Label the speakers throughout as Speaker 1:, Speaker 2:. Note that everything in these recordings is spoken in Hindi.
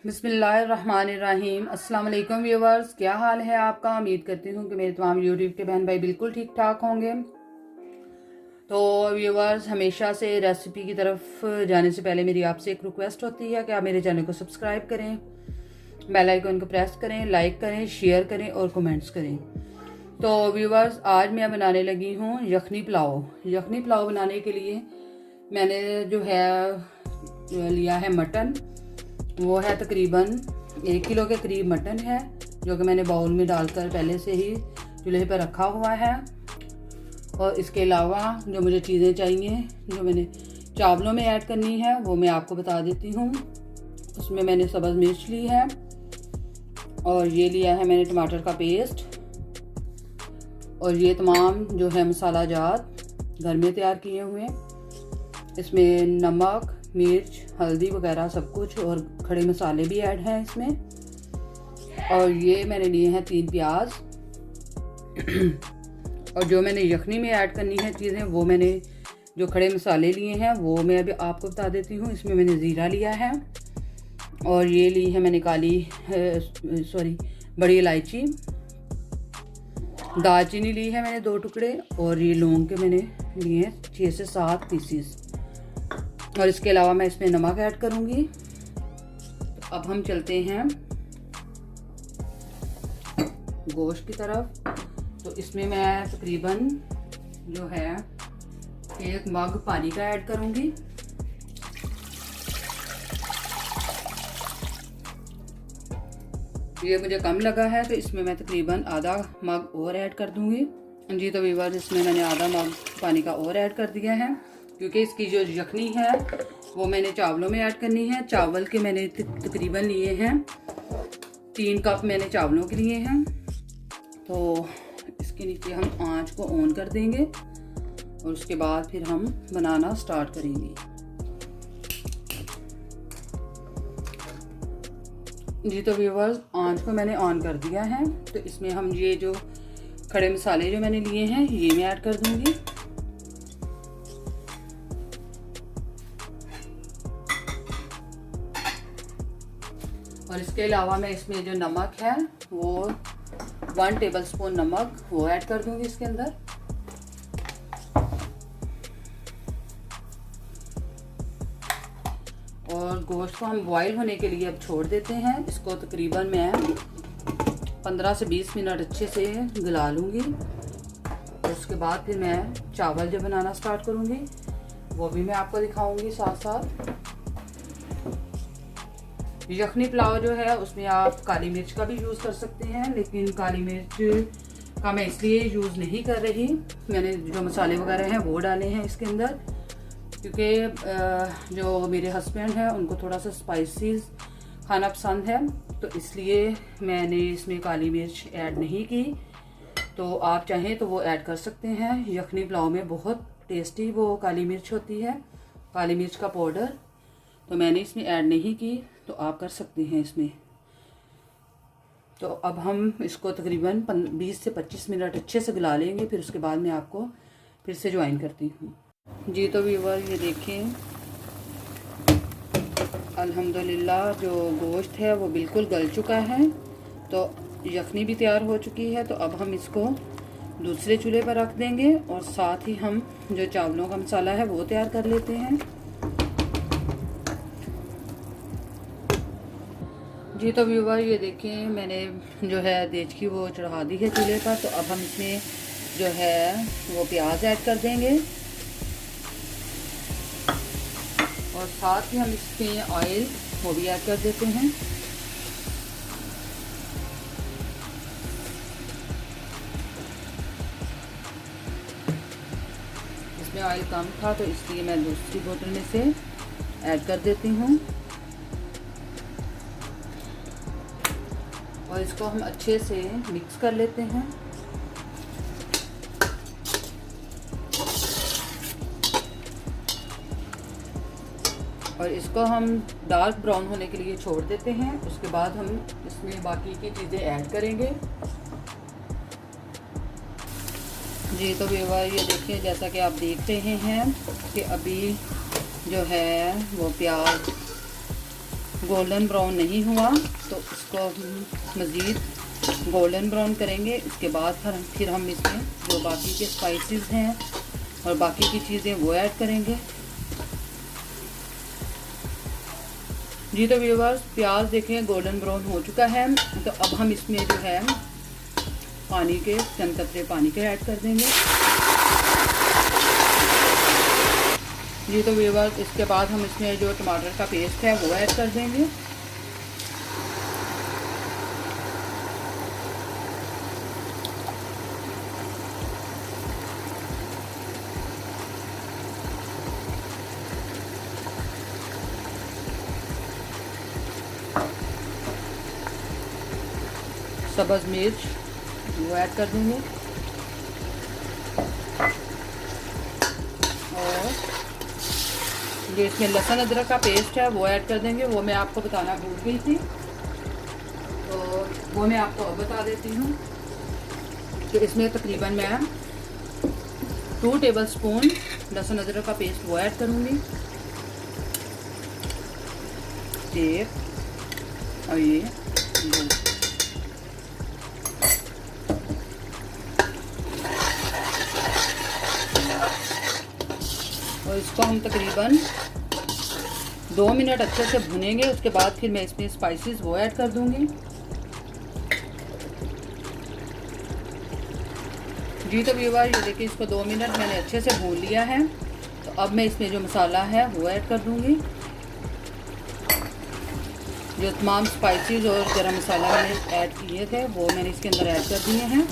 Speaker 1: बिस्मिल्लाहिर्रहमानिर्रहीम। अस्सलाम वालेकुम व्यूवर्स, क्या हाल है आपका। उम्मीद करती हूँ कि मेरे तमाम यूट्यूब के बहन भाई बिल्कुल ठीक ठाक होंगे। तो व्यूवर्स, हमेशा से रेसिपी की तरफ जाने से पहले मेरी आपसे एक रिक्वेस्ट होती है कि आप मेरे चैनल को सब्सक्राइब करें, बेल आइकन को प्रेस करें, लाइक करें, शेयर करें और कमेंट्स करें। तो व्यूवर्स, आज मैं बनाने लगी हूँ यखनी पुलाव। यखनी पुलाव बनाने के लिए मैंने जो है लिया है मटन। वो है तकरीबन 1 किलो के करीब मटन है, जो कि मैंने बाउल में डालकर पहले से ही चूल्हे पर रखा हुआ है। और इसके अलावा जो मुझे चीज़ें चाहिए जो मैंने चावलों में ऐड करनी है वो मैं आपको बता देती हूँ। उसमें मैंने सब्ज़ मिर्च ली है और ये लिया है मैंने टमाटर का पेस्ट, और ये तमाम जो है मसाला जात घर में तैयार किए हुए। इसमें नमक, मिर्च, हल्दी वगैरह सब कुछ और खड़े मसाले भी ऐड हैं इसमें। और ये मैंने लिए हैं 3 प्याज। और जो मैंने यखनी में ऐड करनी है चीज़ें, वो मैंने जो खड़े मसाले लिए हैं वो मैं अभी आपको बता देती हूँ। इसमें मैंने ज़ीरा लिया है और ये ली है मैंने बड़ी इलायची। दालचीनी ली है मैंने 2 टुकड़े, और ये लौंग के मैंने लिए हैं 6 से 7 पीसीस। और इसके अलावा मैं इसमें नमक ऐड करूँगी। तो अब हम चलते हैं गोश्त की तरफ। तो इसमें मैं तकरीबन जो है 1 मग पानी का ऐड करूँगी। ये मुझे कम लगा है तो इसमें मैं तकरीबन आधा मग और ऐड कर दूँगी। जी तो व्यूअर्स, इसमें मैंने आधा मग पानी का और ऐड कर दिया है, क्योंकि इसकी जो यखनी है वो मैंने चावलों में ऐड करनी है। चावल के मैंने तकरीबन लिए हैं 3 कप मैंने चावलों के लिए हैं। तो इसके नीचे हम आंच को ऑन कर देंगे और उसके बाद फिर हम बनाना स्टार्ट करेंगे। जी तो व्यूअर्स, आंच को मैंने ऑन कर दिया है। तो इसमें हम ये जो खड़े मसाले जो मैंने लिए हैं ये मैं ऐड कर दूंगी। और इसके अलावा मैं इसमें जो नमक है वो 1 टेबलस्पून नमक वो ऐड कर दूंगी इसके अंदर। और गोश्त को हम बॉईल होने के लिए अब छोड़ देते हैं। इसको तकरीबन मैं 15 से 20 मिनट अच्छे से गला लूँगी। और उसके बाद फिर मैं चावल जो बनाना स्टार्ट करूँगी वो भी मैं आपको दिखाऊँगी साथ साथ। यखनी पुलाव जो है उसमें आप काली मिर्च का भी यूज़ कर सकते हैं, लेकिन काली मिर्च का मैं इसलिए यूज़ नहीं कर रही। मैंने जो मसाले वगैरह हैं वो डाले हैं इसके अंदर, क्योंकि जो मेरे हस्बैंड हैं उनको थोड़ा सा स्पाइसी खाना पसंद है, तो इसलिए मैंने इसमें काली मिर्च ऐड नहीं की। तो आप चाहें तो वो ऐड कर सकते हैं। यखनी पुलाव में बहुत टेस्टी वो काली मिर्च होती है, काली मिर्च का पाउडर। तो मैंने इसमें ऐड नहीं की, तो आप कर सकते हैं इसमें। तो अब हम इसको तकरीबन 20 से 25 मिनट अच्छे से गला लेंगे, फिर उसके बाद मैं आपको फिर से ज्वाइन करती हूँ। जी तो व्यूअर, ये देखें अल्हम्दुलिल्लाह जो गोश्त है वो बिल्कुल गल चुका है। तो यखनी भी तैयार हो चुकी है। तो अब हम इसको दूसरे चूल्हे पर रख देंगे और साथ ही हम जो चावलों का मसाला है वो तैयार कर लेते हैं। जी तो व्यूवर, ये देखें मैंने जो है देचकी वो चढ़ा दी है चूल्हे पर। तो अब हम इसमें जो है वो प्याज ऐड कर देंगे और साथ ही हम इसमें ऑयल वो भी ऐड कर देते हैं। इसमें ऑयल कम था तो इसलिए मैं दूसरी बोतल में से ऐड कर देती हूँ। और इसको हम अच्छे से मिक्स कर लेते हैं। और इसको हम डार्क ब्राउन होने के लिए छोड़ देते हैं। उसके बाद हम इसमें बाकी की चीज़ें ऐड करेंगे। जी तो व्यूअर, ये देखिए जैसा कि आप देख रहे हैं कि अभी जो है वो प्याज गोल्डन ब्राउन नहीं हुआ तो इसको मज़ीद गोल्डन ब्राउन करेंगे। इसके बाद फिर हम इसमें जो बाकी के स्पाइसेस हैं और बाकी की चीज़ें वो ऐड करेंगे। जी तो व्यूअर्स, प्याज देखें गोल्डन ब्राउन हो चुका है, तो अब हम इसमें जो है पानी के चंद कतरे पानी के ऐड कर देंगे। जी तो व्यूअर्स, इसके बाद हम इसमें जो टमाटर का पेस्ट है वो ऐड कर देंगे। सब्ज़ मिर्च वो ऐड कर देंगे और जो इसमें लहसुन अदरक का पेस्ट है वो ऐड कर देंगे। वो मैं आपको बताना भूल गई थी, तो वो मैं आपको अब बता देती हूँ कि इसमें तकरीबन मैं 2 टेबलस्पून लहसुन अदरक का पेस्ट वो ऐड करूँगी। और ये और इसको हम तकरीबन 2 मिनट अच्छे से भुनेंगे। उसके बाद फिर मैं इसमें स्पाइसेस वो ऐड कर दूंगी। जी तो व्यूअर, ये देखिए इसको 2 मिनट मैंने अच्छे से भून लिया है। तो अब मैं इसमें जो मसाला है वो ऐड कर दूंगी। जो तमाम स्पाइसेस और गरम मसाला मैंने ऐड किए थे वो मैंने इसके अंदर ऐड कर दिए हैं।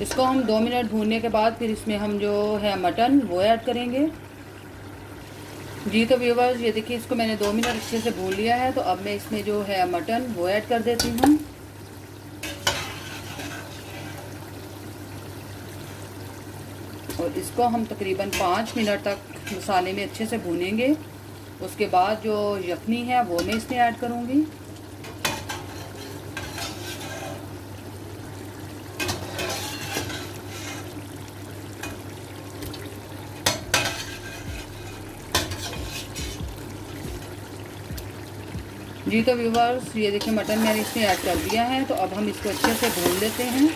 Speaker 1: इसको हम 2 मिनट भूनने के बाद फिर इसमें हम जो है मटन वो ऐड करेंगे। जी तो व्यूअर्स, ये देखिए इसको मैंने 2 मिनट अच्छे से भून लिया है। तो अब मैं इसमें जो है मटन वो ऐड कर देती हूँ। और इसको हम तकरीबन 5 मिनट तक मसाले में अच्छे से भूनेंगे। उसके बाद जो यखनी है वो मैं इसमें ऐड करूँगी। जी तो व्यूअर्स, ये देखिए मटन मैंने इसमें ऐड कर दिया है। तो अब हम इसको अच्छे से भून लेते हैं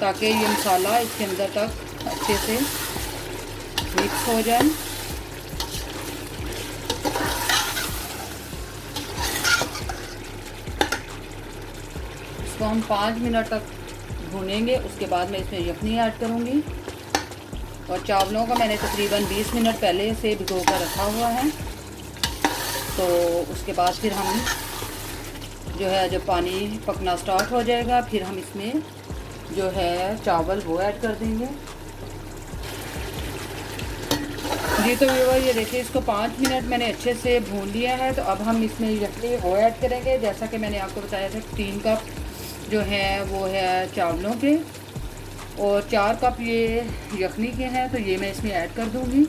Speaker 1: ताकि ये मसाला इसके अंदर तक अच्छे से मिक्स हो जाए। इसको हम 5 मिनट तक भूनेंगे। उसके बाद मैं इसमें यखनी ऐड करूँगी। और चावलों को मैंने तकरीबन 20 मिनट पहले से भिगो कर रखा हुआ है। तो उसके बाद फिर हम जो है जब पानी पकना स्टार्ट हो जाएगा फिर हम इसमें जो है चावल वो ऐड कर देंगे। जी तो व्यूअर, ये देखिए इसको 5 मिनट मैंने अच्छे से भून लिया है। तो अब हम इसमें यखनी वो ऐड करेंगे। जैसा कि मैंने आपको बताया था 3 कप जो है वो है चावलों के और 4 कप ये यखनी के हैं। तो ये मैं इसमें ऐड कर दूँगी।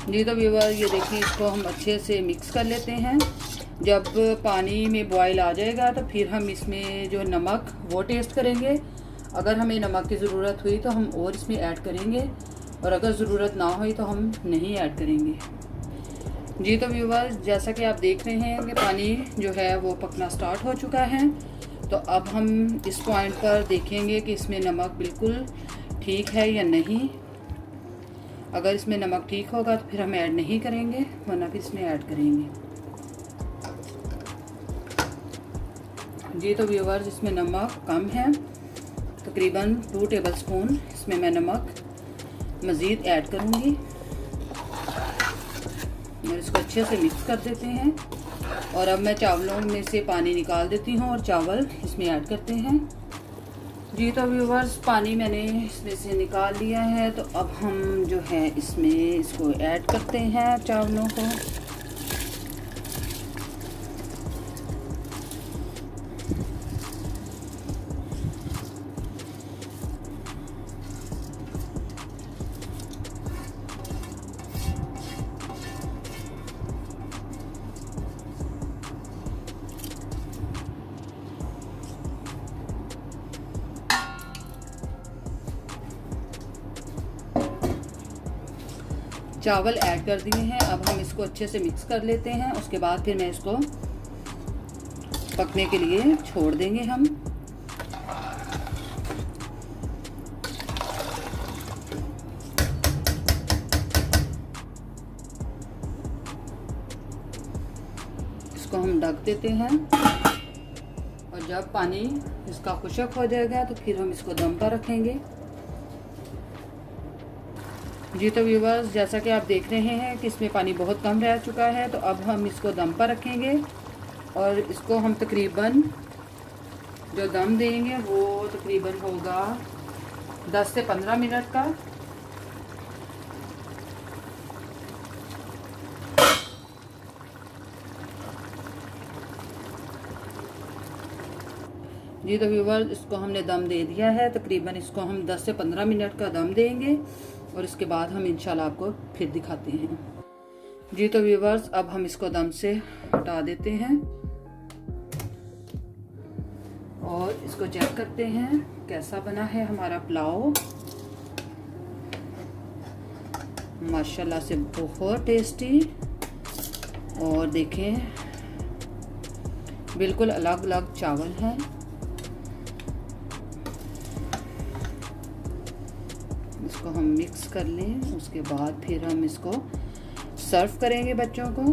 Speaker 1: जी तो व्यूअर, ये देखिए इसको हम अच्छे से मिक्स कर लेते हैं। जब पानी में बॉयल आ जाएगा तो फिर हम इसमें जो नमक वो टेस्ट करेंगे। अगर हमें नमक की ज़रूरत हुई तो हम और इसमें ऐड करेंगे और अगर ज़रूरत ना हुई तो हम नहीं ऐड करेंगे। जी तो व्यूअर, जैसा कि आप देख रहे हैं कि पानी जो है वो पकना स्टार्ट हो चुका है। तो अब हम इस पॉइंट पर देखेंगे कि इसमें नमक बिल्कुल ठीक है या नहीं। अगर इसमें नमक ठीक होगा तो फिर हम ऐड नहीं करेंगे, वरना फिर इसमें ऐड करेंगे। जी तो व्यूअर्स, इसमें नमक कम है, तकरीबन 2 टेबलस्पून इसमें मैं नमक मज़ीद ऐड करूँगी। और इसको अच्छे से मिक्स कर देते हैं। और अब मैं चावलों में से पानी निकाल देती हूँ और चावल इसमें ऐड करते हैं। जी तो व्यूअर्स, पानी मैंने इसमें से निकाल लिया है। तो अब हम जो है इसमें इसको ऐड करते हैं चावलों को। चावल ऐड कर दिए हैं। अब हम इसको अच्छे से मिक्स कर लेते हैं। उसके बाद फिर मैं इसको पकने के लिए छोड़ देंगे हम। इसको हम ढक देते हैं और जब पानी इसका खुश्क हो जाएगा तो फिर हम इसको दम पर रखेंगे। जी तो व्यूवर्स, जैसा कि आप देख रहे हैं कि इसमें पानी बहुत कम रह चुका है, तो अब हम इसको दम पर रखेंगे और इसको हम तकरीबन जो दम देंगे वो तकरीबन होगा 10 से 15 मिनट का। जी तो व्यूवर्स, इसको हमने दम दे दिया है। तकरीबन इसको हम 10 से 15 मिनट का दम देंगे और इसके बाद हम इंशाल्लाह आपको फिर दिखाते हैं। जी तो व्यूवर्स, अब हम इसको दम से हटा देते हैं और इसको चेक करते हैं कैसा बना है हमारा पुलाव। माशाल्लाह से बहुत टेस्टी, और देखें बिल्कुल अलग अलग चावल हैं। इसको हम मिक्स कर लें, उसके बाद फिर हम इसको सर्व करेंगे बच्चों को।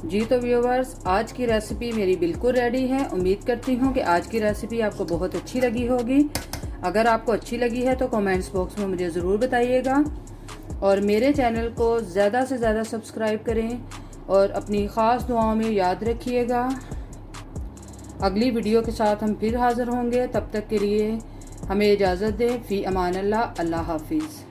Speaker 1: जी तो व्यूवर्स, आज की रेसिपी मेरी बिल्कुल रेडी है। उम्मीद करती हूँ कि आज की रेसिपी आपको बहुत अच्छी लगी होगी। अगर आपको अच्छी लगी है तो कमेंट्स बॉक्स में मुझे ज़रूर बताइएगा और मेरे चैनल को ज़्यादा से ज़्यादा सब्सक्राइब करें और अपनी ख़ास दुआओं में याद रखिएगा। अगली वीडियो के साथ हम फिर हाज़िर होंगे। तब तक के लिए हमें इजाज़त दें। फ़ी अमान अल्लाह। अल्लाह हाफिज़।